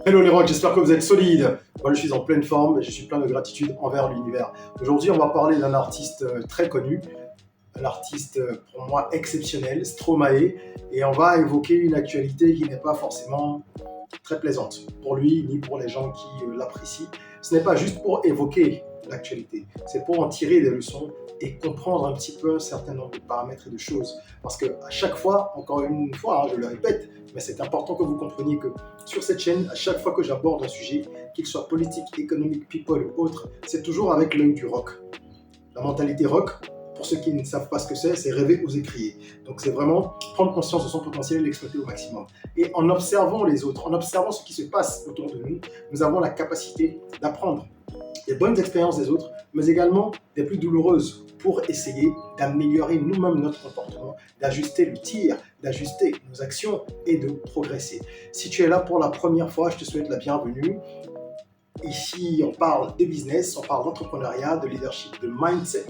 Hello les rocks, j'espère que vous êtes solides. Moi je suis en pleine forme et je suis plein de gratitude envers l'univers. Aujourd'hui on va parler d'un artiste très connu, un artiste pour moi exceptionnel, Stromae, et on va évoquer une actualité qui n'est pas forcément très plaisante pour lui ni pour les gens qui l'apprécient. Ce n'est pas juste pour évoquer l'actualité, c'est pour en tirer des leçons et comprendre un petit peu un certain nombre de paramètres et de choses. Parce que à chaque fois, encore une fois, je le répète, mais c'est important que vous compreniez que sur cette chaîne, à chaque fois que j'aborde un sujet, qu'il soit politique, économique, people ou autre, c'est toujours avec l'œil du rock. La mentalité rock, pour ceux qui ne savent pas ce que c'est rêver, oser crier. Donc c'est vraiment prendre conscience de son potentiel et l'exploiter au maximum. Et en observant les autres, en observant ce qui se passe autour de nous, nous avons la capacité d'apprendre des bonnes expériences des autres, mais également des plus douloureuses pour essayer d'améliorer nous-mêmes notre comportement, d'ajuster le tir, d'ajuster nos actions et de progresser. Si tu es là pour la première fois, je te souhaite la bienvenue. Ici, on parle de business, on parle d'entrepreneuriat, de leadership, de mindset.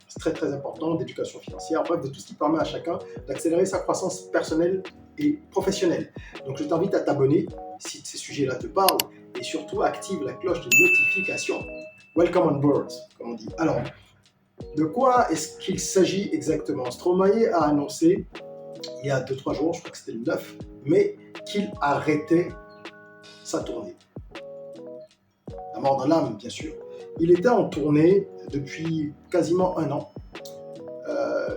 C'est très très important, d'éducation financière, bref, de tout ce qui permet à chacun d'accélérer sa croissance personnelle et professionnelle. Donc je t'invite à t'abonner si ces sujets-là te parlent et surtout active la cloche de notification. Welcome on board, comme on dit. Alors, de quoi est-ce qu'il s'agit exactement? Stromae a annoncé il y a 2-3 jours, je crois que c'était le 9 mai, qu'il arrêtait sa tournée. La mort de l'âme, bien sûr. Il était en tournée depuis quasiment un an,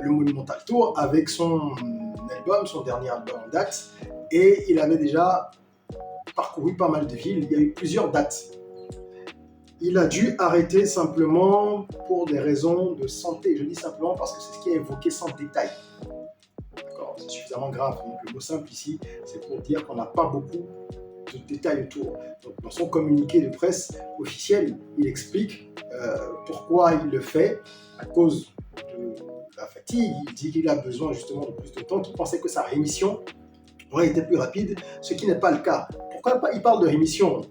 le Monumental Tour, avec son album, son dernier album en date, et il avait déjà parcouru pas mal de villes, il y a eu plusieurs dates. Il a dû arrêter simplement pour des raisons de santé. Je dis simplement parce que c'est ce qui est évoqué sans détail. D'accord, c'est suffisamment grave. Donc le mot simple ici, c'est pour dire qu'on n'a pas beaucoup de détails autour. Donc dans son communiqué de presse officiel, il explique pourquoi il le fait à cause de la fatigue. Il dit qu'il a besoin justement de plus de temps, qu'il pensait que sa rémission aurait été plus rapide, ce qui n'est pas le cas. Pourquoi il parle de rémission?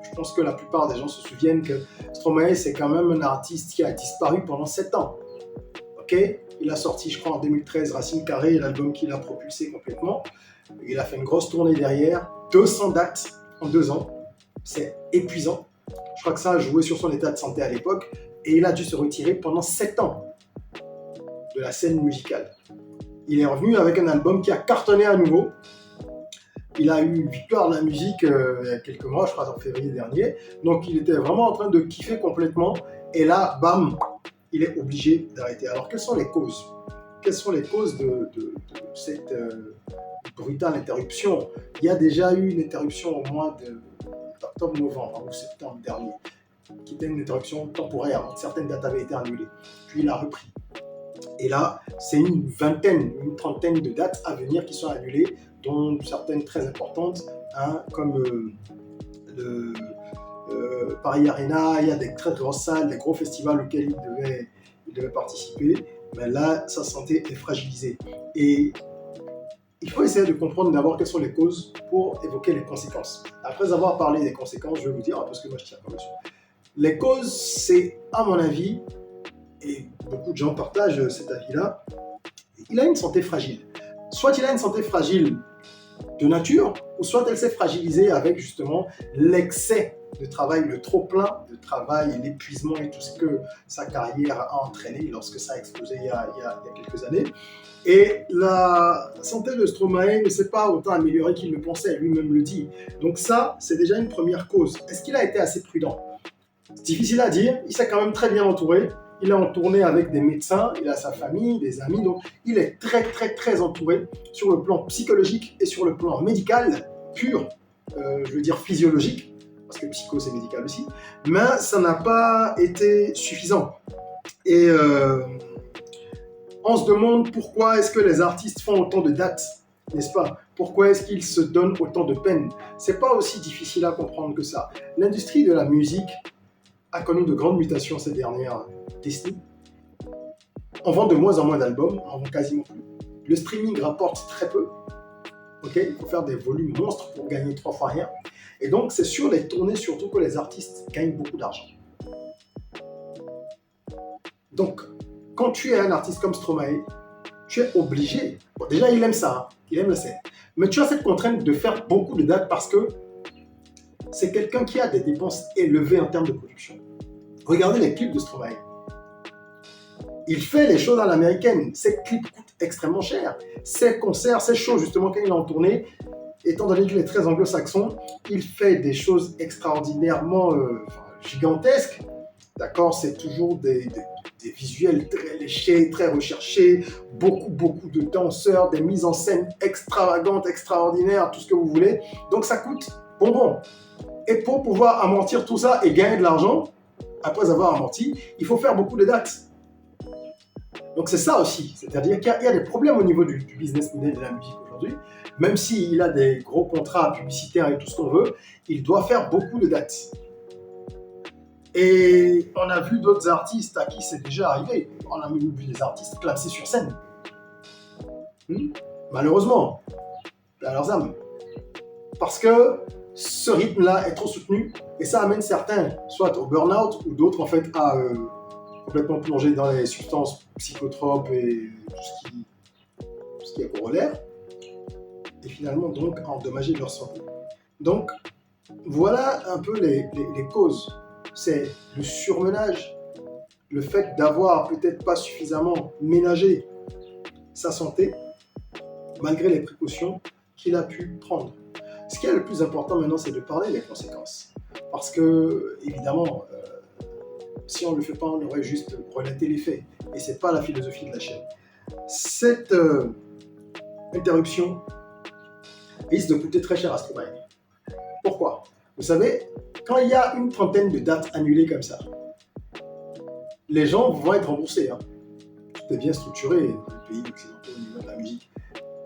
Je pense que la plupart des gens se souviennent que Stromae, c'est quand même un artiste qui a disparu pendant 7 ans. Ok, il a sorti, je crois, en 2013, Racine Carrée, l'album qui l'a propulsé complètement. Il a fait une grosse tournée derrière, 200 dates en 2 ans. C'est épuisant. Je crois que ça a joué sur son état de santé à l'époque. Et il a dû se retirer pendant 7 ans de la scène musicale. Il est revenu avec un album qui a cartonné à nouveau. Il a eu une victoire de la musique il y a quelques mois, je crois en février dernier. Donc il était vraiment en train de kiffer complètement. Et là, bam, il est obligé d'arrêter. Alors quelles sont les causes? Quelles sont les causes de cette brutale interruption? Il y a déjà eu une interruption au mois d'octobre-novembre ou septembre dernier, qui était une interruption temporaire. Certaines dates avaient été annulées. Puis il a repris. Et là, c'est une trentaine de dates à venir qui sont annulées, dont certaines très importantes, hein, comme le Paris Arena. Il y a des très grosses salles, des gros festivals auxquels il devait participer. Mais là, sa santé est fragilisée. Et il faut essayer de comprendre d'abord quelles sont les causes pour évoquer les conséquences. Après avoir parlé des conséquences, je vais vous dire un peu ce que moi je tiens comme leçon. Les causes, c'est, à mon avis, et beaucoup de gens partagent cet avis-là, il a une santé fragile. Soit il a une santé fragile de nature, ou soit elle s'est fragilisée avec justement l'excès de travail, le trop-plein de travail, l'épuisement et tout ce que sa carrière a entraîné lorsque ça a explosé il y a quelques années. Et la santé de Stromae ne s'est pas autant améliorée qu'il le pensait, lui-même le dit. Donc ça, c'est déjà une première cause. Est-ce qu'il a été assez prudent? C'est difficile à dire, il s'est quand même très bien entouré. Il est en tournée avec des médecins, il a sa famille, des amis, donc il est très très très entouré sur le plan psychologique et sur le plan médical pur, je veux dire physiologique, parce que psycho c'est médical aussi, mais ça n'a pas été suffisant. Et on se demande pourquoi est-ce que les artistes font autant de dates, n'est-ce pas? Pourquoi est-ce qu'ils se donnent autant de peine? C'est pas aussi difficile à comprendre que ça. L'industrie de la musique a connu de grandes mutations ces dernières décennies. On vend de moins en moins d'albums, on vend quasiment plus. Le streaming rapporte très peu. Okay, il faut faire des volumes monstres pour gagner 3 fois rien. Et donc, c'est sur les tournées surtout que les artistes gagnent beaucoup d'argent. Donc, quand tu es un artiste comme Stromae, tu es obligé. Bon, déjà, il aime ça, hein, il aime la scène. Mais tu as cette contrainte de faire beaucoup de dates parce que c'est quelqu'un qui a des dépenses élevées en termes de production. Regardez les clips de Stromae. Il fait les choses à l'américaine. Ses clips coûtent extrêmement cher. Ses concerts, ses shows, justement, quand il est en tournée, étant donné qu'il est très anglo-saxon, il fait des choses extraordinairement gigantesques. D'accord, c'est toujours des visuels très léchés, très recherchés, beaucoup de danseurs, des mises en scène extravagantes, extraordinaires, tout ce que vous voulez. Donc ça coûte bonbon. Et pour pouvoir amortir tout ça et gagner de l'argent, après avoir amorti, il faut faire beaucoup de dates. Donc c'est ça aussi, c'est-à-dire qu'il y a des problèmes au niveau du business model de la musique aujourd'hui. Même s'il a des gros contrats publicitaires et tout ce qu'on veut, il doit faire beaucoup de dates. Et on a vu d'autres artistes à qui c'est déjà arrivé. On a même vu des artistes classés sur scène. Malheureusement, à leurs âmes. Parce que ce rythme-là est trop soutenu et ça amène certains, soit au burn-out ou d'autres en fait à complètement plonger dans les substances psychotropes et tout ce qui est corollaire. Et finalement donc à endommager leur santé. Donc voilà un peu les causes. C'est le surmenage, le fait d'avoir peut-être pas suffisamment ménagé sa santé, malgré les précautions qu'il a pu prendre. Ce qui est le plus important maintenant, c'est de parler des conséquences. Parce que, évidemment, si on ne le fait pas, on aurait juste relaté les faits. Et ce n'est pas la philosophie de la chaîne. Cette interruption risque de coûter très cher à Stromae. Pourquoi ? Vous savez, quand il y a une trentaine de dates annulées comme ça, les gens vont être remboursés. Tout est bien structuré dans le pays occidental au niveau de la musique.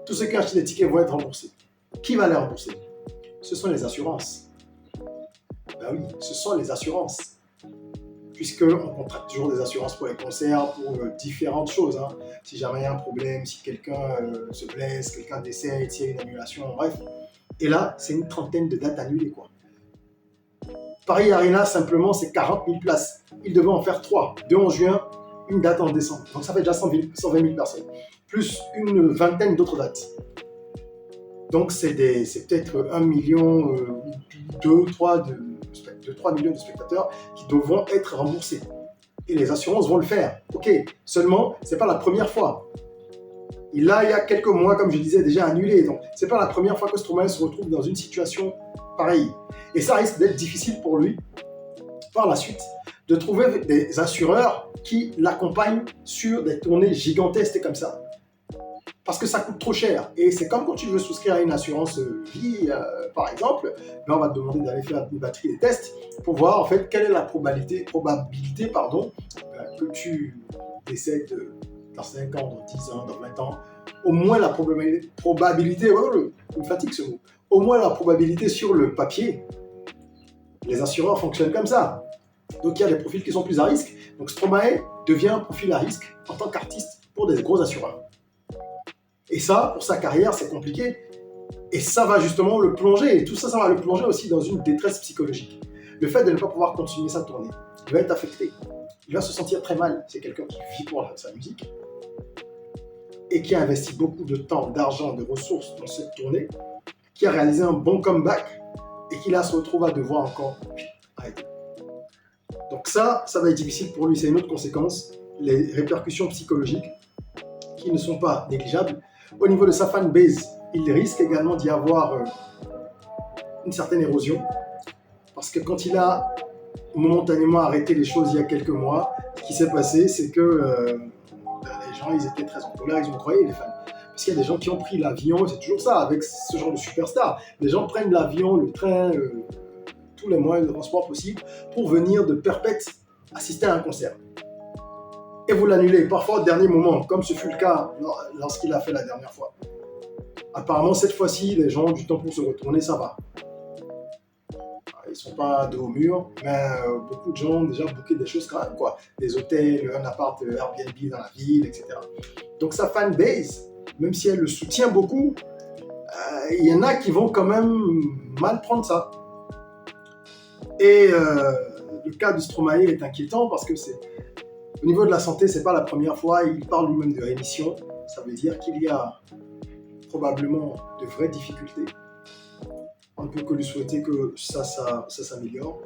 Tous ceux qui achètent des tickets vont être remboursés. Qui va les rembourser ? Ce sont les assurances. Ben oui, ce sont les assurances. Puisqu'on contracte toujours des assurances pour les concerts, pour différentes choses. Si jamais il y a un problème, si quelqu'un se blesse, quelqu'un décède, s'il y a une annulation, bref. Et là, c'est une trentaine de dates annulées, quoi. Paris Arena, simplement, c'est 40 000 places. Ils devaient en faire 3. 2 en juin, une date en décembre. Donc ça fait déjà 120 000 personnes. Plus une vingtaine d'autres dates. Donc c'est peut-être 1 million, 2-3 millions de spectateurs qui devront être remboursés. Et les assurances vont le faire. Ok, seulement, ce n'est pas la première fois. Il y a quelques mois, comme je disais, déjà annulé. Donc, ce n'est pas la première fois que Stromae se retrouve dans une situation pareille. Et ça risque d'être difficile pour lui, par la suite, de trouver des assureurs qui l'accompagnent sur des tournées gigantesques comme ça. Parce que ça coûte trop cher. Et c'est comme quand tu veux souscrire à une assurance vie, par exemple, on va te demander d'aller faire une batterie de tests pour voir en fait quelle est la probabilité que tu décèdes dans 5 ans, dans 10 ans, dans 20 ans. Au moins la probabilité, il me fatigue ce mot, au moins la probabilité sur le papier. Les assureurs fonctionnent comme ça. Donc il y a des profils qui sont plus à risque. Donc Stromae devient un profil à risque en tant qu'artiste pour des gros assureurs. Et ça, pour sa carrière, c'est compliqué. Et ça va justement le plonger. Et tout ça, ça va le plonger aussi dans une détresse psychologique. Le fait de ne pas pouvoir continuer sa tournée, il va être affecté. Il va se sentir très mal. C'est quelqu'un qui vit pour sa musique et qui a investi beaucoup de temps, d'argent, de ressources dans cette tournée, qui a réalisé un bon comeback et qui là se retrouve à devoir encore arrêter. Donc ça va être difficile pour lui. C'est une autre conséquence, les répercussions psychologiques qui ne sont pas négligeables. Au niveau de sa fanbase, il risque également d'y avoir une certaine érosion. Parce que quand il a momentanément arrêté les choses il y a quelques mois, ce qui s'est passé, c'est que les gens, ils étaient très en colère, ils ont croyé, les fans. Parce qu'il y a des gens qui ont pris l'avion, c'est toujours ça, avec ce genre de superstar. Les gens prennent l'avion, le train, tous les moyens de transport possibles pour venir de Perpète assister à un concert. Et vous l'annulez, parfois au dernier moment, comme ce fut le cas lorsqu'il l'a fait la dernière fois. Apparemment, cette fois-ci, les gens ont du temps pour se retourner, ça va. Ils ne sont pas dos au mur, mais beaucoup de gens ont déjà booké des choses quand même, quoi. Des hôtels, un appart Airbnb dans la ville, etc. Donc sa fanbase, même si elle le soutient beaucoup, il y en a qui vont quand même mal prendre ça. Et le cas de Stromae est inquiétant parce que au niveau de la santé, c'est pas la première fois. Il parle lui-même de rémission. Ça veut dire qu'il y a probablement de vraies difficultés On ne peut que lui souhaiter que ça s'améliore.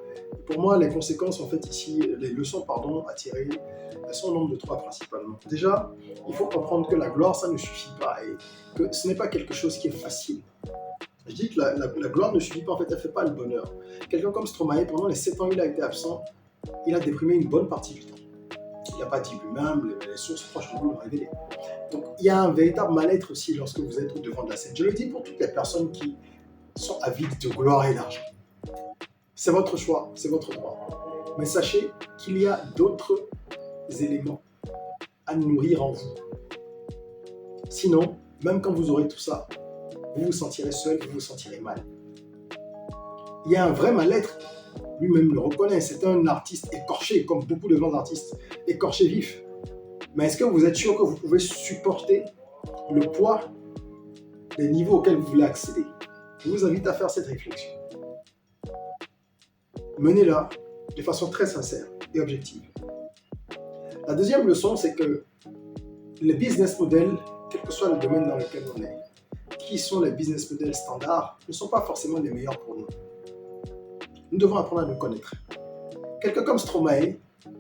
Pour moi, les conséquences, en fait, ici, les leçons, pardon, à tirer, elles sont au nombre de 3 principalement. Déjà, il faut comprendre que la gloire, ça ne suffit pas et que ce n'est pas quelque chose qui est facile. Je dis que la gloire ne suffit pas, en fait, elle ne fait pas le bonheur. Quelqu'un comme Stromae, pendant les 7 ans où il a été absent, il a déprimé une bonne partie du temps. Il n'a pas dit lui-même, les sources proches de lui l'ont révélé. Donc, il y a un véritable mal-être aussi lorsque vous êtes au devant de la scène. Je le dis pour toutes les personnes qui sont avides de gloire et d'argent. C'est votre choix, c'est votre droit. Mais sachez qu'il y a d'autres éléments à nourrir en vous. Sinon, même quand vous aurez tout ça, vous vous sentirez seul, vous vous sentirez mal. Il y a un vrai mal-être, lui-même le reconnaît, c'est un artiste écorché, comme beaucoup de grands artistes, écorché vif. Mais est-ce que vous êtes sûr que vous pouvez supporter le poids des niveaux auxquels vous voulez accéder? Je vous invite à faire cette réflexion. Menez-la de façon très sincère et objective. La deuxième leçon, c'est que les business models, quel que soit le domaine dans lequel on est, qui sont les business models standards, ne sont pas forcément les meilleurs pour nous. Nous devons apprendre à nous connaître. Quelqu'un comme Stromae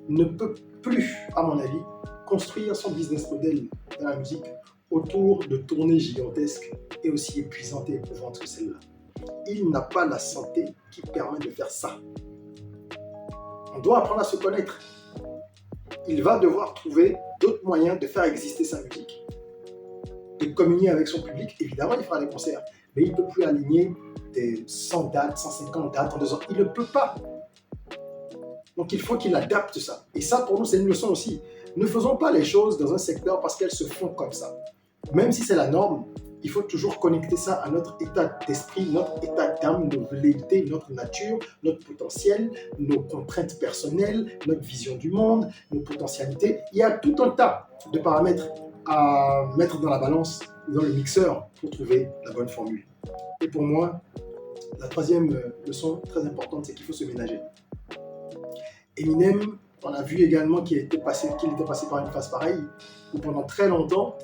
ne peut plus, à mon avis, construire son business model dans la musique autour de tournées gigantesques et aussi épuisantes et éprouvantes que celle-là. Il n'a pas la santé qui permet de faire ça. On doit apprendre à se connaître. Il va devoir trouver d'autres moyens de faire exister sa musique, de communier avec son public. Évidemment, il fera des concerts, mais il ne peut plus aligner des 100 dates, 150 dates en 2 ans. Il ne peut pas. Donc, il faut qu'il adapte ça. Et ça, pour nous, c'est une leçon aussi. Ne faisons pas les choses dans un secteur parce qu'elles se font comme ça. Même si c'est la norme, il faut toujours connecter ça à notre état d'esprit, notre état d'âme, nos velléités, notre nature, notre potentiel, nos contraintes personnelles, notre vision du monde, nos potentialités. Il y a tout un tas de paramètres à mettre dans la balance, dans le mixeur, pour trouver la bonne formule. Et pour moi, la troisième leçon très importante, c'est qu'il faut se ménager. Eminem, on a vu également qu'il était passé par une phase pareille, où pendant très longtemps,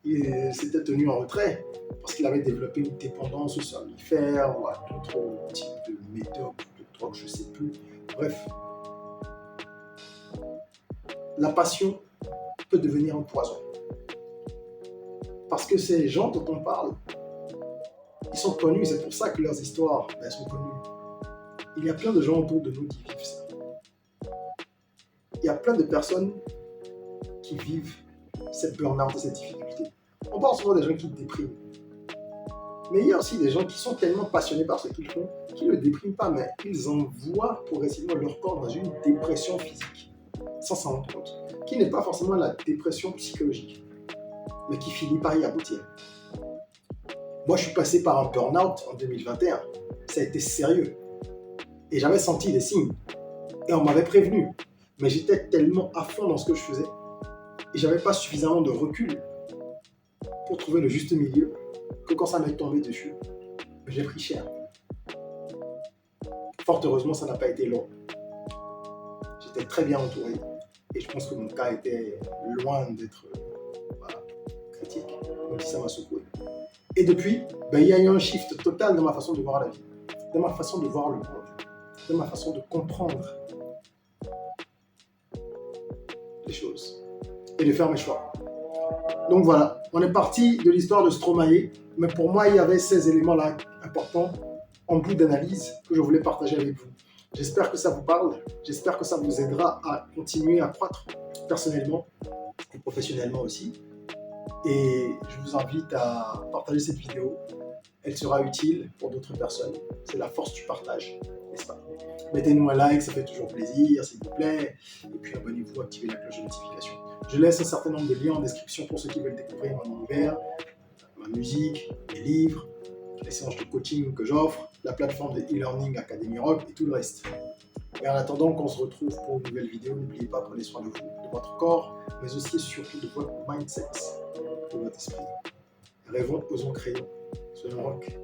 il s'était tenu en retrait parce qu'il avait développé une dépendance aux somnifères ou à d'autres types de médocs, de drogues, je ne sais plus. Bref, la passion peut devenir un poison. Parce que ces gens dont on parle, ils sont connus, c'est pour ça que leurs histoires sont connues. Il y a plein de gens autour de nous qui vivent ça. Il y a plein de personnes qui vivent cette burn-out et cette difficulté. On parle souvent des gens qui dépriment. Mais il y a aussi des gens qui sont tellement passionnés par ce qu'ils font qu'ils ne dépriment pas, mais ils envoient progressivement leur corps dans une dépression physique, sans s'en rendre compte, qui n'est pas forcément la dépression psychologique, mais qui finit par y aboutir. Moi, je suis passé par un burn-out en 2021. Ça a été sérieux. Et j'avais senti les signes. Et on m'avait prévenu. Mais j'étais tellement à fond dans ce que je faisais. Et j'avais pas suffisamment de recul pour trouver le juste milieu, que quand ça m'est tombé dessus, j'ai pris cher. Fort heureusement, ça n'a pas été long. J'étais très bien entouré et je pense que mon cas était loin d'être critique, même si ça m'a secoué. Et depuis, il y a eu un shift total dans ma façon de voir la vie, dans ma façon de voir le monde, dans ma façon de comprendre les choses et de faire mes choix. Donc voilà, on est parti de l'histoire de Stromae, mais pour moi, il y avait ces éléments-là importants en bout d'analyse que je voulais partager avec vous. J'espère que ça vous parle, j'espère que ça vous aidera à continuer à croître personnellement et professionnellement aussi. Et je vous invite à partager cette vidéo. Elle sera utile pour d'autres personnes. C'est la force du partage, n'est-ce pas? Mettez-nous un like, ça fait toujours plaisir, s'il vous plaît. Et puis abonnez-vous, activez la cloche de notification. Je laisse un certain nombre de liens en description pour ceux qui veulent découvrir mon univers, ma musique, mes livres, les séances de coaching que j'offre, la plateforme de e-learning Academy Rock et tout le reste. Et en attendant qu'on se retrouve pour une nouvelle vidéo, n'oubliez pas, prenez soin de vous, de votre corps, mais aussi et surtout de votre mindset, de votre esprit. Rêvons, osons, créons. Soyons rock.